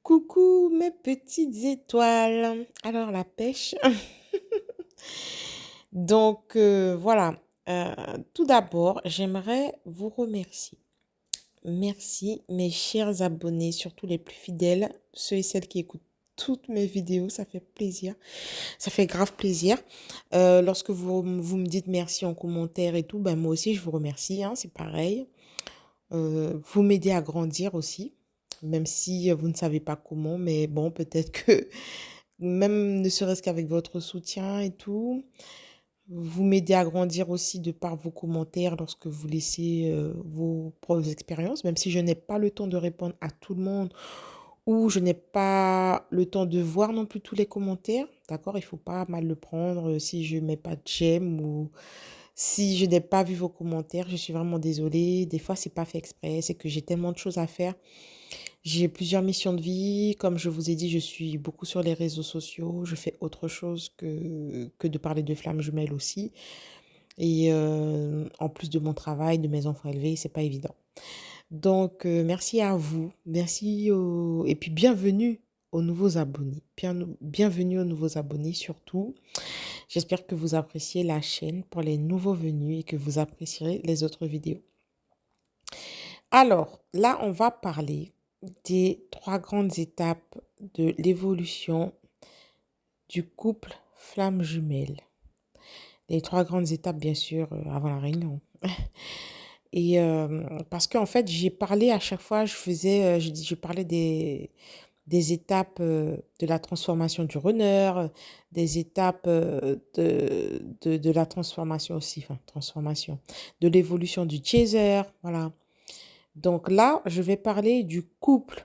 Coucou mes petites étoiles. Alors la pêche. Voilà. Tout d'abord, j'aimerais vous remercier. Merci mes chers abonnés, surtout les plus fidèles, ceux et celles qui écoutent toutes mes vidéos, ça fait plaisir. Ça fait grave plaisir. Lorsque vous me dites merci en commentaire et tout, ben moi aussi je vous remercie, hein, c'est pareil. Vous m'aidez à grandir aussi, même si vous ne savez pas comment, mais bon, peut-être que même ne serait-ce qu'avec votre soutien et tout, vous m'aidez à grandir aussi de par vos commentaires lorsque vous laissez vos propres expériences, même si je n'ai pas le temps de répondre à tout le monde ou je n'ai pas le temps de voir non plus tous les commentaires, d'accord? Il faut pas mal le prendre si je mets pas de j'aime ou si je n'ai pas vu vos commentaires, je suis vraiment désolée. Des fois, c'est pas fait exprès, c'est que j'ai tellement de choses à faire. J'ai plusieurs missions de vie. Comme je vous ai dit, je suis beaucoup sur les réseaux sociaux. Je fais autre chose que de parler de flammes jumelles aussi. Et en plus de mon travail, de mes enfants élevés, c'est pas évident. Merci à vous. Et puis, bienvenue aux nouveaux abonnés. Bienvenue aux nouveaux abonnés surtout. J'espère que vous appréciez la chaîne pour les nouveaux venus et que vous apprécierez les autres vidéos. Alors, là, on va parler des 3 grandes étapes de l'évolution du couple flamme jumelle. Les 3 grandes étapes, bien sûr, avant la réunion. Et parce qu'en fait, j'ai parlé à chaque fois, je parlais des étapes de la transformation du runner, des étapes de la transformation aussi, enfin, transformation, de l'évolution du chaser, voilà. Donc là, je vais parler du couple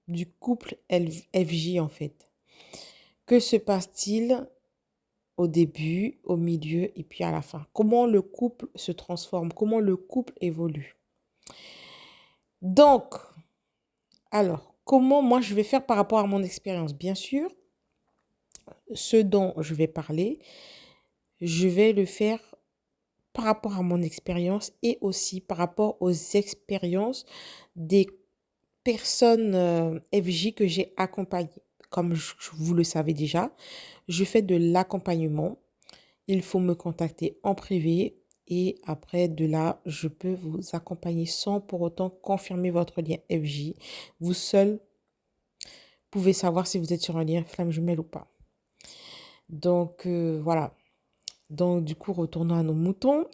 FJ en fait. Que se passe-t-il au début, au milieu et puis à la fin? Comment le couple se transforme? Comment le couple évolue? Donc, alors, comment moi je vais faire par rapport à mon expérience? Bien sûr, ce dont je vais parler, je vais le faire par rapport à mon expérience et aussi par rapport aux expériences des personnes FJ que j'ai accompagnées. Comme vous le savez déjà, je fais de l'accompagnement. Il faut me contacter en privé et après de là, je peux vous accompagner sans pour autant confirmer votre lien FJ. Vous seul pouvez savoir si vous êtes sur un lien flamme jumelle ou pas. Voilà. Donc du coup, retournons à nos moutons.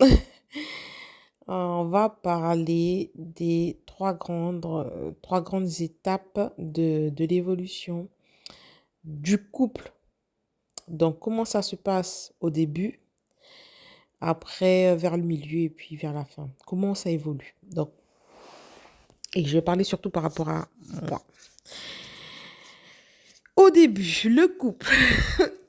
On va parler des 3 grandes étapes de l'évolution du couple. Donc, comment ça se passe au début, après vers le milieu et puis vers la fin. Comment ça évolue. Donc, et je vais parler surtout par rapport à moi. Au début, le couple.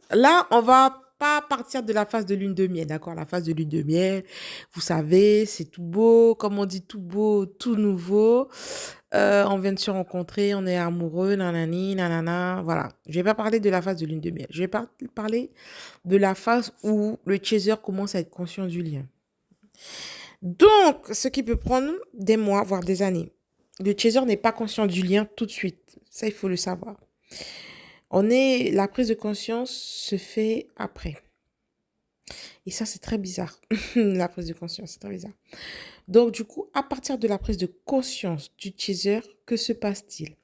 Là, on va pas partir de la phase de lune de miel, d'accord? La phase de lune de miel, vous savez, c'est tout beau, comme on dit, tout beau, tout nouveau. On vient de se rencontrer, on est amoureux, nanani, nanana, voilà. Je vais pas parler de la phase de lune de miel. Je vais parler de la phase où le chaser commence à être conscient du lien. Donc, ce qui peut prendre des mois, voire des années. Le chaser n'est pas conscient du lien tout de suite. Ça, il faut le savoir. La prise de conscience se fait après. Et ça, c'est très bizarre. La prise de conscience, c'est très bizarre. Donc, du coup, à partir de la prise de conscience du chaser, que se passe-t-il?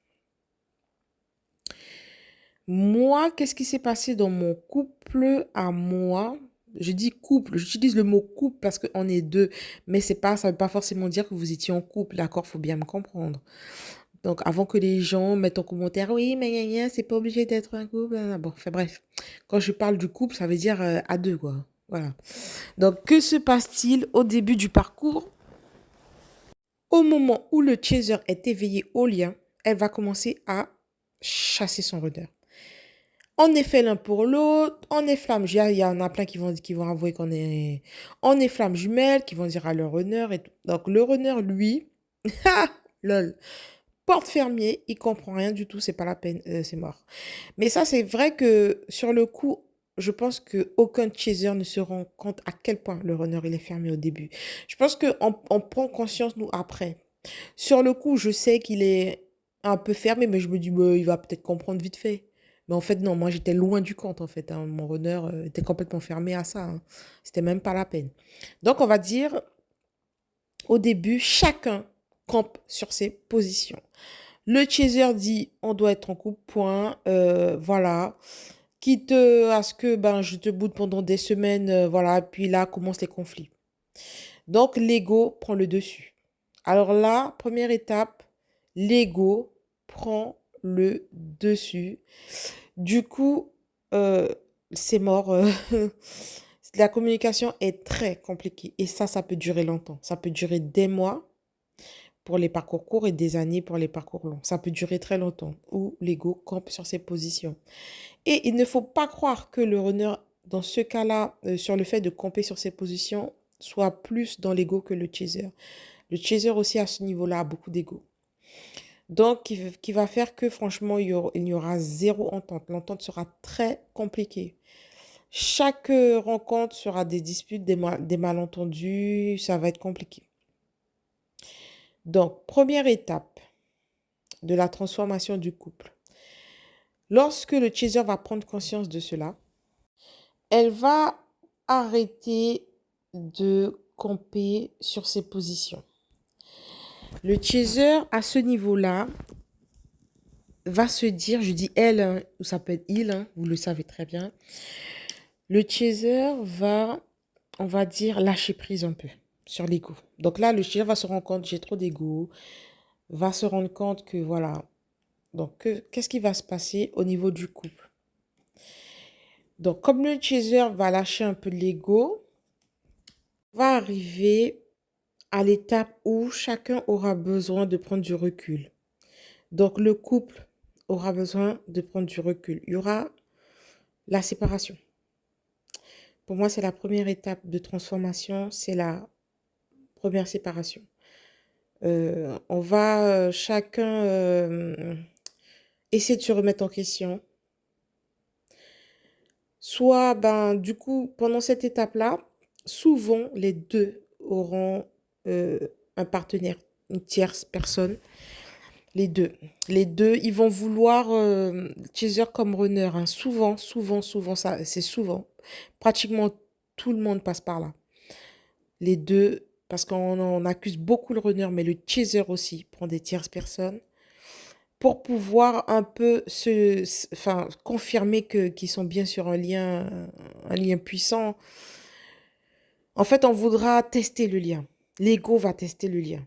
Moi, qu'est-ce qui s'est passé dans mon couple à moi? Je dis couple, j'utilise le mot couple parce qu'on est deux, mais ça ne veut pas forcément dire que vous étiez en couple, d'accord? Faut bien me comprendre. Donc, avant que les gens mettent en commentaire, oui, mais gna gna, c'est pas obligé d'être un couple. Bon, enfin bref. Quand je parle du couple, ça veut dire à deux, quoi. Voilà. Donc, que se passe-t-il au début du parcours? Au moment où le chaser est éveillé au lien, elle va commencer à chasser son rudeur. On est fait l'un pour l'autre, on est flamme. Il y en a plein qui vont avouer on est flamme jumelle, qui vont dire à leur runner et tout. Donc, le runner, lui, lol, porte fermier, il comprend rien du tout, c'est pas la peine, c'est mort. Mais ça, c'est vrai que sur le coup, je pense qu'aucun chaser ne se rend compte à quel point le runner il est fermé au début. Je pense qu'on prend conscience, nous, après. Sur le coup, je sais qu'il est un peu fermé, mais je me dis, bah, il va peut-être comprendre vite fait. Mais en fait, non, moi, j'étais loin du compte, en fait, hein. Mon runner était complètement fermé à ça, hein. C'était même pas la peine. Donc, on va dire, au début, chacun campe sur ses positions. Le chaser dit, on doit être en couple, point. Voilà. Quitte à ce que ben, je te boude pendant des semaines, voilà. Puis là, commencent les conflits. Donc, l'ego prend le dessus. Alors là, première étape, l'ego prend le dessus. Du coup, euh, c'est mort. La communication est très compliquée et ça peut durer longtemps. Ça peut durer des mois pour les parcours courts et des années pour les parcours longs. Ça peut durer très longtemps où l'ego campe sur ses positions. Et il ne faut pas croire que le runner, dans ce cas-là, sur le fait de camper sur ses positions, soit plus dans l'ego que le chaser. Le chaser aussi à ce niveau-là a beaucoup d'ego. Donc, qui va faire que franchement, il y aura zéro entente. L'entente sera très compliquée. Chaque rencontre sera des disputes, des malentendus, ça va être compliqué. Donc, première étape de la transformation du couple. Lorsque le chaser va prendre conscience de cela, elle va arrêter de camper sur ses positions. Le chaser, à ce niveau-là, va se dire, je dis elle, hein, ou ça peut être il, hein, vous le savez très bien. Le chaser va, on va dire, lâcher prise un peu sur l'ego. Donc là, le chaser va se rendre compte, j'ai trop d'ego, va se rendre compte que voilà. Donc, qu'est-ce qui va se passer au niveau du couple? Donc, comme le chaser va lâcher un peu de l'ego, va arriver à l'étape où chacun aura besoin de prendre du recul. Donc, le couple aura besoin de prendre du recul. Il y aura la séparation. Pour moi, c'est la première étape de transformation, c'est la première séparation. On va chacun essayer de se remettre en question. Soit, ben, du coup, pendant cette étape-là, souvent, les deux auront un partenaire, une tierce personne. Les deux. Les deux, ils vont vouloir chaser comme runner, hein. Souvent, souvent, souvent, ça, c'est souvent. Pratiquement tout le monde passe par là. Les deux, parce qu'on accuse beaucoup le runner, mais le chaser aussi prend des tierces personnes pour pouvoir un peu enfin, confirmer qu'ils sont bien sur un lien puissant. En fait, on voudra tester le lien. L'ego va tester le lien.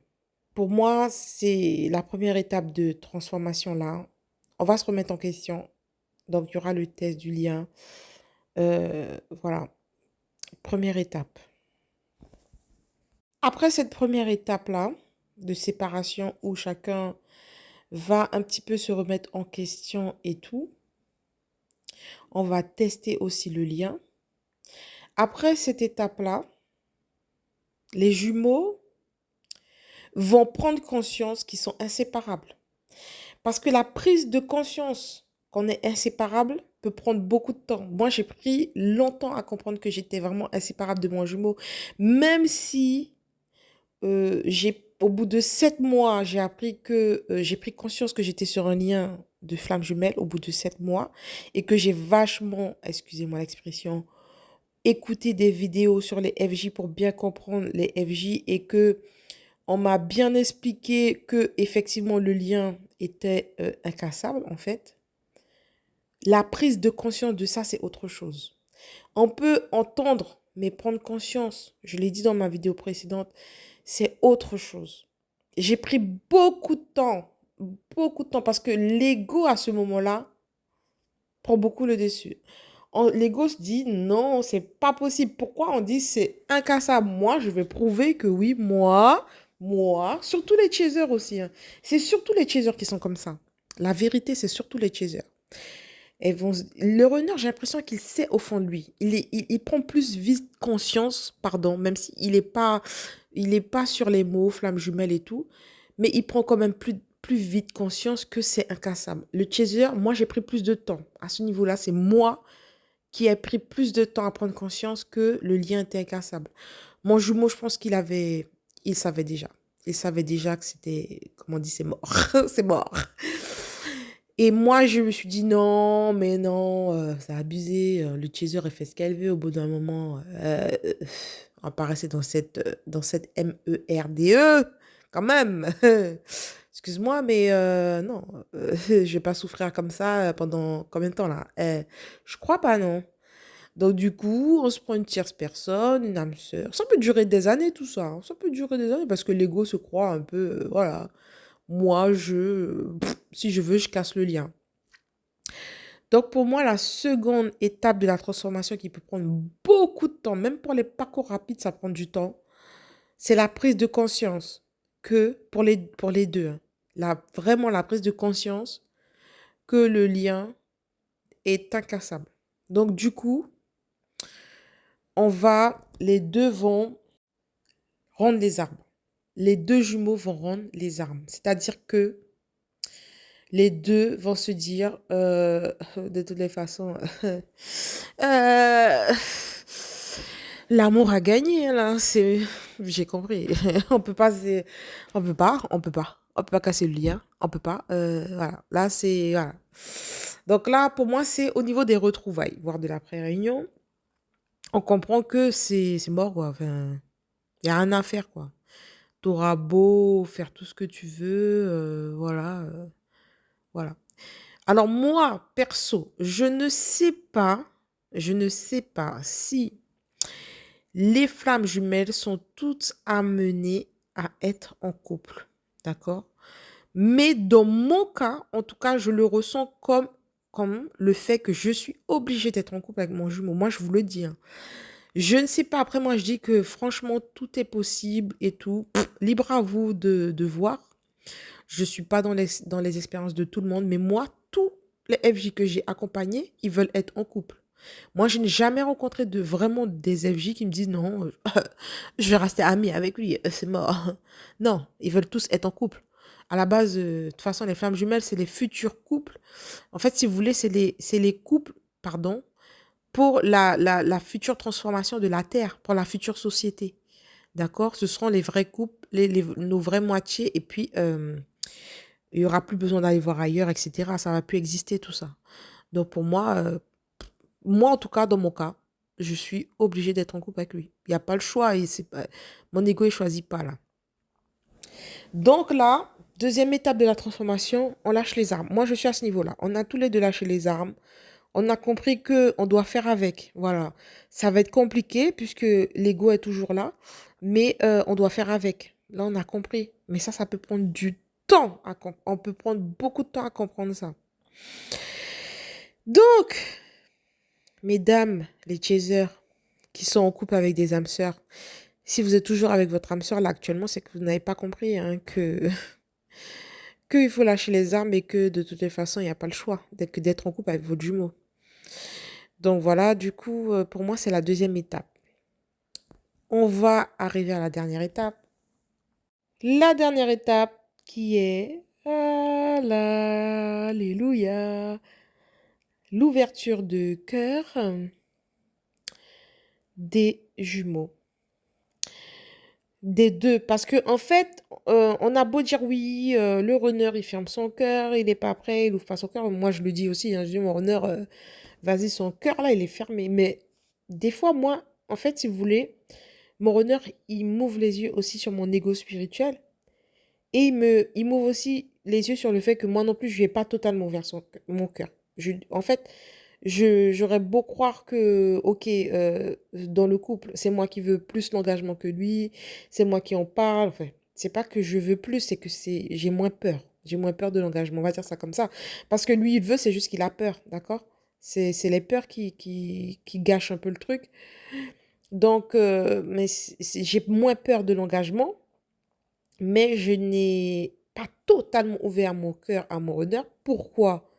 Pour moi, c'est la première étape de transformation là. On va se remettre en question. Donc, il y aura le test du lien. Voilà, première étape. Après cette première étape-là de séparation où chacun va un petit peu se remettre en question et tout, on va tester aussi le lien. Après cette étape-là, les jumeaux vont prendre conscience qu'ils sont inséparables. Parce que la prise de conscience qu'on est inséparable peut prendre beaucoup de temps. Moi, j'ai pris longtemps à comprendre que j'étais vraiment inséparable de mon jumeau. Même si au bout de 7 mois, j'ai appris que j'ai pris conscience que j'étais sur un lien de flamme jumelle au bout de 7 mois et que j'ai vachement, excusez-moi l'expression, écouté des vidéos sur les FJ pour bien comprendre les FJ et que on m'a bien expliqué que effectivement le lien était incassable en fait. La prise de conscience de ça, c'est autre chose. On peut entendre, mais prendre conscience, je l'ai dit dans ma vidéo précédente, c'est autre chose. J'ai pris beaucoup de temps, parce que l'ego à ce moment-là prend beaucoup le dessus. L'ego se dit non, c'est pas possible. Pourquoi on dit c'est incassable? Moi, je vais prouver que oui, moi, surtout les chasers aussi, hein. C'est surtout les chasers qui sont comme ça. La vérité, c'est surtout les chasers. Le runner, j'ai l'impression qu'il sait au fond de lui. Il prend plus vite conscience, pardon, même s'il n'est pas sur les mots, flamme jumelle et tout, mais il prend quand même plus vite conscience que c'est incassable. Le chaser, moi, j'ai pris plus de temps. À ce niveau-là, c'est moi qui ai pris plus de temps à prendre conscience que le lien était incassable. Mon jumeau, je pense il savait déjà. Il savait déjà que c'était, comment on dit, c'est mort. C'est mort. Et moi, je me suis dit non, mais non, c'est abusé. Le chaser, elle fait ce qu'elle veut. Au bout d'un moment, on va pas rester dans cette MERDE, quand même. Excuse-moi, mais non, je vais pas souffrir comme ça pendant combien de temps là? Je crois pas, non. Donc, du coup, on se prend une tierce personne, une âme sœur. Ça peut durer des années, tout ça, hein. Ça peut durer des années parce que l'ego se croit un peu, voilà. Moi, si je veux, je casse le lien. Donc, pour moi, la seconde étape de la transformation qui peut prendre beaucoup de temps, même pour les parcours rapides, ça prend du temps, c'est la prise de conscience que, pour les deux, hein, vraiment la prise de conscience que le lien est incassable. Donc, du coup, les deux vont rendre les armes. Les deux jumeaux vont rendre les armes. C'est-à-dire que les deux vont se dire, de toutes les façons, euh, l'amour a gagné, là. J'ai compris. On peut pas, on peut pas casser le lien. On peut pas. Voilà. Là, voilà. Donc là, pour moi, c'est au niveau des retrouvailles, voire de l'après-réunion. On comprend que c'est mort, quoi. Enfin, il n'y a rien à faire, quoi. T'auras beau faire tout ce que tu veux, voilà, voilà. Alors moi, perso, je ne sais pas si les flammes jumelles sont toutes amenées à être en couple, d'accord? Mais dans mon cas, en tout cas, je le ressens comme le fait que je suis obligée d'être en couple avec mon jumeau. Moi, je vous le dis, hein. Je ne sais pas, après moi, je dis que franchement, tout est possible et tout. Libre à vous de voir. Je ne suis pas dans les expériences de tout le monde, mais moi, tous les FJ que j'ai accompagnés, ils veulent être en couple. Moi, je n'ai jamais rencontré vraiment des FJ qui me disent non, je vais rester amie avec lui, c'est mort. Non, ils veulent tous être en couple. À la base, de toute façon, les flammes jumelles, c'est les futurs couples. En fait, si vous voulez, c'est les couples, pardon, pour la future transformation de la Terre, pour la future société. D'accord? Ce seront les vrais couples, nos vraies moitiés, et puis il n'y aura plus besoin d'aller voir ailleurs, etc. Ça ne va plus exister, tout ça. Donc pour moi, moi en tout cas, dans mon cas, je suis obligée d'être en couple avec lui. Il n'y a pas le choix. Mon ego, il ne choisit pas là. Donc là, deuxième étape de la transformation, on lâche les armes. Moi, je suis à ce niveau-là. On a tous les deux lâché les armes. On a compris qu'on doit faire avec. Voilà. Ça va être compliqué puisque l'ego est toujours là, mais on doit faire avec. Là, on a compris. Mais ça peut prendre du temps. On peut prendre beaucoup de temps à comprendre ça. Donc, mesdames, les chasers qui sont en couple avec des âmes sœurs, si vous êtes toujours avec votre âme sœur là actuellement, c'est que vous n'avez pas compris hein, qu'il faut lâcher les armes et que de toutes les façons, il n'y a pas le choix d'être en couple avec votre jumeau. Donc voilà, du coup, pour moi, c'est la deuxième étape. On va arriver à la dernière étape. La dernière étape qui est, alléluia, l'ouverture de cœur des jumeaux. Des deux. Parce que en fait, on a beau dire oui, le runner, il ferme son cœur, il n'est pas prêt, il ouvre pas son cœur. Moi, je le dis aussi, hein, je dis mon runner, vas-y, son cœur, là, il est fermé. Mais des fois, moi, en fait, si vous voulez, mon runner, il m'ouvre les yeux aussi sur mon ego spirituel. Et il m'ouvre aussi les yeux sur le fait que moi non plus, je lui ai pas totalement ouvert mon cœur. En fait, j'aurais beau croire que, ok, dans le couple, c'est moi qui veux plus l'engagement que lui, c'est moi qui en parle. Enfin, c'est pas que je veux plus, c'est que j'ai moins peur. J'ai moins peur de l'engagement, on va dire ça comme ça. Parce que lui, il veut, c'est juste qu'il a peur, d'accord? C'est les peurs qui gâchent un peu le truc. Donc, mais j'ai moins peur de l'engagement, mais je n'ai pas totalement ouvert mon cœur à mon runner. Pourquoi?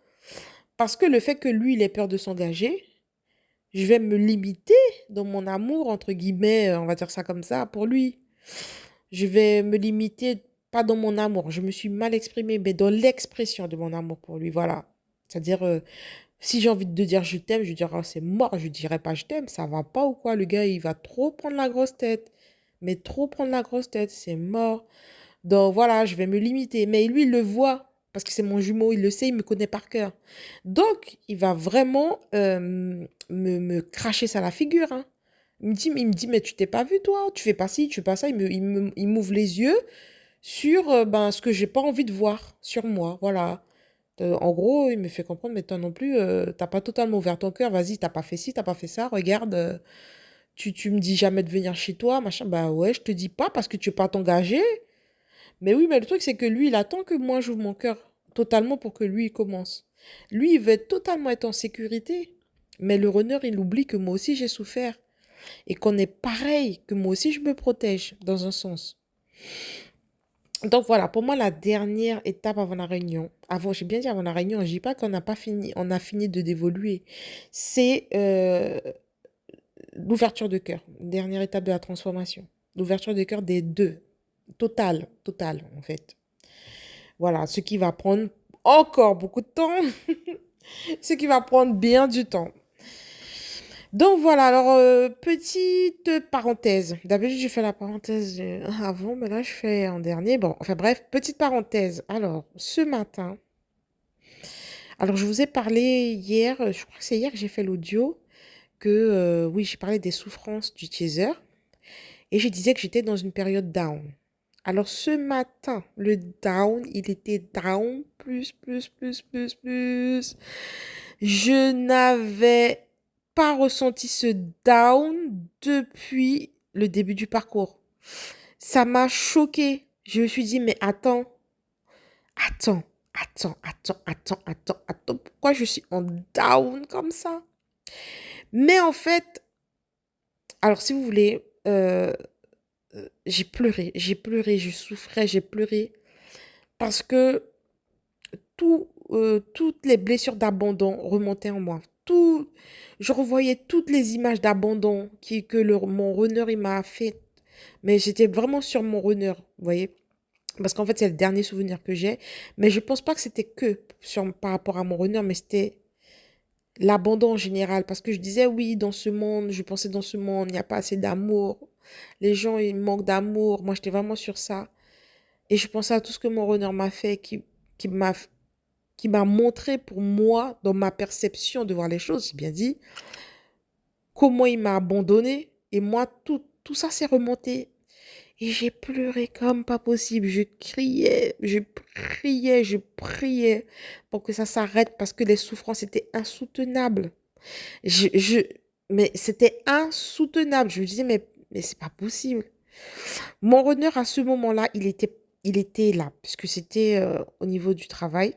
Parce que le fait que lui, il ait peur de s'engager, je vais me limiter dans mon amour, entre guillemets, on va dire ça comme ça, pour lui. Je vais me limiter, pas dans mon amour, je me suis mal exprimée, mais dans l'expression de mon amour pour lui, voilà. C'est-à-dire, si j'ai envie de dire je t'aime, je dirais, oh, c'est mort, je dirais pas je t'aime, ça va pas ou quoi? Le gars, il va trop prendre la grosse tête. Mais trop prendre la grosse tête, c'est mort. Donc voilà, je vais me limiter. Mais lui, il le voit, parce que c'est mon jumeau, il le sait, il me connaît par cœur. Donc, il va vraiment me cracher ça à la figure, hein. Il me dit, mais tu t'es pas vu, toi? Tu fais pas ci, tu fais pas ça. Il m'ouvre les yeux sur ben, ce que j'ai pas envie de voir sur moi. Voilà. En gros, il me fait comprendre, mais toi non plus, t'as pas totalement ouvert ton cœur. Vas-y, t'as pas fait ci, t'as pas fait ça. Regarde, tu me dis jamais de venir chez toi, machin. Bah ouais, je te dis pas parce que tu veux pas t'engager. Mais oui, mais le truc, c'est que lui, il attend que moi, j'ouvre mon cœur totalement pour que lui, il commence. Lui, il veut totalement être en sécurité. Mais le runner, il oublie que moi aussi, j'ai souffert. Et qu'on est pareil, que moi aussi, je me protège, dans un sens. Donc voilà, pour moi, la dernière étape avant la réunion, avant, j'ai bien dit avant la réunion, je dis pas qu'on n'a pas fini, on a fini de d'évoluer. C'est l'ouverture de cœur, dernière étape de la transformation. L'ouverture de cœur des deux. Total, en fait. Voilà, ce qui va prendre encore beaucoup de temps, ce qui va prendre bien du temps. Donc voilà, alors petite parenthèse. D'habitude, je fais la parenthèse avant, mais là, je fais en dernier. Bon, enfin bref, petite parenthèse. Alors, ce matin, alors je vous ai parlé hier, je crois que c'est hier que j'ai fait l'audio, que oui, j'ai parlé des souffrances du teaser et je disais que j'étais dans une période down. Alors ce matin, le down, il était down, plus. Je n'avais pas ressenti ce down depuis le début du parcours. Ça m'a choquée. Je me suis dit, mais attends, attends. Pourquoi je suis en down comme ça? Mais en fait, alors si vous voulez, j'ai pleuré, je souffrais, j'ai pleuré parce que toutes les blessures d'abandon remontaient en moi. Je revoyais toutes les images d'abandon mon runner il m'a fait. Mais j'étais vraiment sur mon runner, vous voyez. Parce qu'en fait, c'est le dernier souvenir que j'ai. Mais je pense pas que c'était que par rapport à mon runner, mais c'était l'abandon en général. Parce que je disais, oui, dans ce monde, je pensais dans ce monde, il n'y a pas assez d'amour. Les gens, ils manquent d'amour. Moi, j'étais vraiment sur ça. Et je pensais à tout ce que mon runner m'a fait, qui m'a qui m'a montré pour moi, dans ma perception de voir les choses, j'ai bien dit, comment il m'a abandonné. Et moi, tout ça s'est remonté. Et j'ai pleuré comme pas possible. Je priais pour que ça s'arrête parce que les souffrances étaient insoutenables. Je, je, mais c'était insoutenable. Je me disais, mais c'est pas possible. Mon runner, à ce moment-là, il était là, puisque c'était au niveau du travail.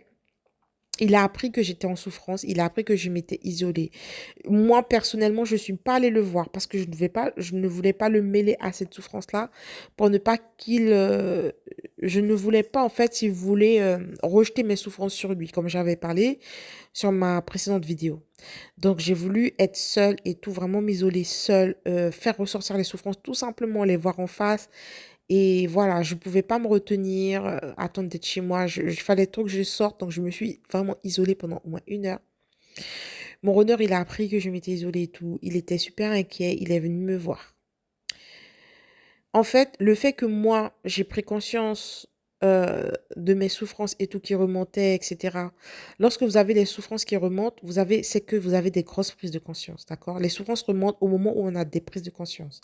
Il a appris que j'étais en souffrance, il a appris que je m'étais isolée. Moi, personnellement, je ne suis pas allée le voir parce que je ne voulais pas le mêler à cette souffrance-là pour ne pas je ne voulais pas, en fait, s'il voulait rejeter mes souffrances sur lui, comme j'avais parlé sur ma précédente vidéo. Donc, j'ai voulu être seule et tout, vraiment m'isoler seule, faire ressortir les souffrances, tout simplement les voir en face et voilà, je ne pouvais pas me retenir, attendre d'être chez moi. Il fallait trop que je sorte, donc je me suis vraiment isolée pendant au moins 1 heure. Mon runner, il a appris que je m'étais isolée et tout. Il était super inquiet, il est venu me voir. En fait, le fait que moi, j'ai pris conscience de mes souffrances et tout qui remontait, etc. Lorsque vous avez les souffrances qui remontent, c'est que vous avez des grosses prises de conscience, d'accord? Les souffrances remontent au moment où on a des prises de conscience.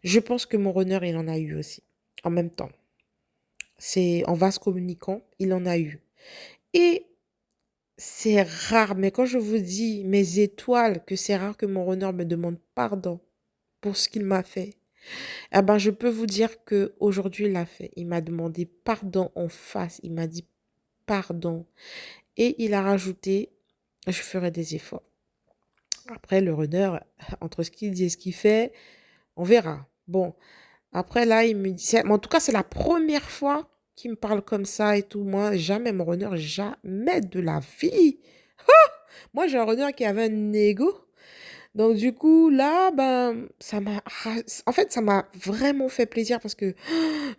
Je pense que mon runner, il en a eu aussi, en même temps. C'est en vase communicant, il en a eu. Et c'est rare, mais quand je vous dis mes étoiles, que c'est rare que mon runner me demande pardon pour ce qu'il m'a fait, eh ben je peux vous dire que aujourd'hui il l'a fait. Il m'a demandé pardon en face, il m'a dit pardon et il a rajouté je ferai des efforts. Après le runner, entre ce qu'il dit et ce qu'il fait, on verra. Bon, après, là, il me dit, en tout cas, c'est la première fois qu'il me parle comme ça et tout. Moi, jamais mon runner, jamais de la vie. Moi, j'ai un runner qui avait un ego. Donc, du coup, là, ben, en fait, ça m'a vraiment fait plaisir parce que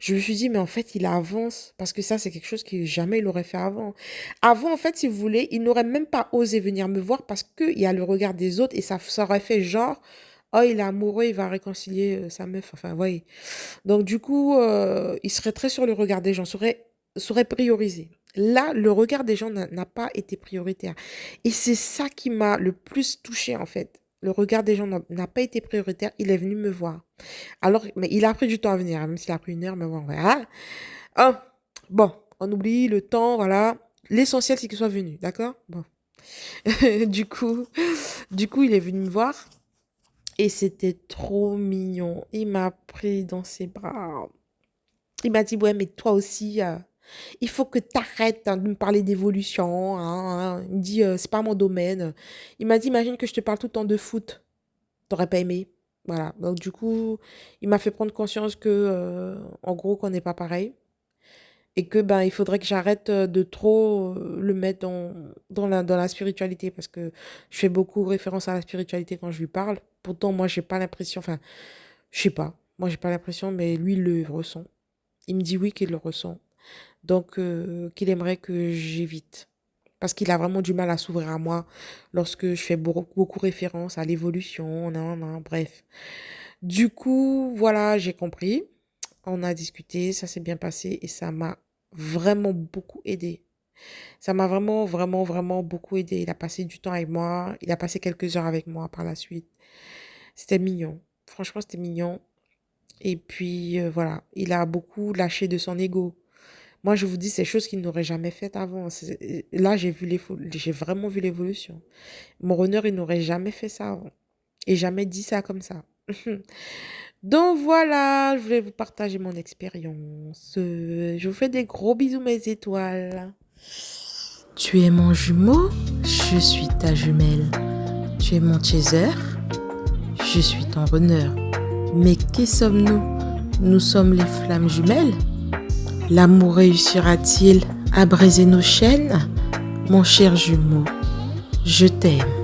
je me suis dit, mais en fait, il avance. Parce que ça, c'est quelque chose que jamais il aurait fait avant. Avant, en fait, si vous voulez, il n'aurait même pas osé venir me voir parce qu'il y a le regard des autres et ça aurait fait genre, Oh, il est amoureux, il va réconcilier sa meuf. Enfin, voyez. Donc, du coup, il serait très sur le regard des gens, serait priorisé. Là, le regard des gens n'a pas été prioritaire. Et c'est ça qui m'a le plus touchée, en fait. Le regard des gens n'a pas été prioritaire. Il est venu me voir. Alors, mais il a pris du temps à venir, hein, même s'il a pris 1 heure, mais bon, voilà. Ah, bon, on oublie le temps, voilà. L'essentiel, c'est qu'il soit venu, d'accord? Bon. Du coup, il est venu me voir et c'était trop mignon. Il m'a pris dans ses bras. Il m'a dit, ouais, mais toi aussi, il faut que tu arrêtes de me parler d'évolution, hein, hein. Il me dit, c'est pas mon domaine. Il m'a dit, imagine que je te parle tout le temps de foot. T'aurais pas aimé. Voilà. Donc, du coup, il m'a fait prendre conscience que, en gros, qu'on n'est pas pareil. Et que, ben, il faudrait que j'arrête de trop le mettre dans la spiritualité. Parce que je fais beaucoup référence à la spiritualité quand je lui parle. Pourtant, moi, j'ai pas l'impression, enfin, je sais pas. Moi, j'ai pas l'impression, mais lui, il le ressent. Il me dit oui qu'il le ressent. Donc, qu'il aimerait que j'évite. Parce qu'il a vraiment du mal à s'ouvrir à moi lorsque je fais beaucoup référence à l'évolution, nan, nan, bref. Du coup, voilà, j'ai compris. On a discuté, ça s'est bien passé et ça m'a vraiment beaucoup aidé. Ça m'a vraiment, vraiment, vraiment beaucoup aidé. Il a passé du temps avec moi. Il a passé quelques heures avec moi par la suite. C'était mignon. Franchement, c'était mignon. Et puis, voilà, il a beaucoup lâché de son ego. Moi, je vous dis, c'est choses qu'il n'aurait jamais faites avant. Là, j'ai vraiment vu l'évolution. Mon runner, il n'aurait jamais fait ça avant. Et jamais dit ça comme ça. Donc voilà, je voulais vous partager mon expérience. Je vous fais des gros bisous, mes étoiles. Tu es mon jumeau, je suis ta jumelle. Tu es mon chaser, je suis ton runner. Mais qui sommes-nous? Nous sommes les flammes jumelles. L'amour réussira-t-il à briser nos chaînes? Mon cher jumeau, je t'aime.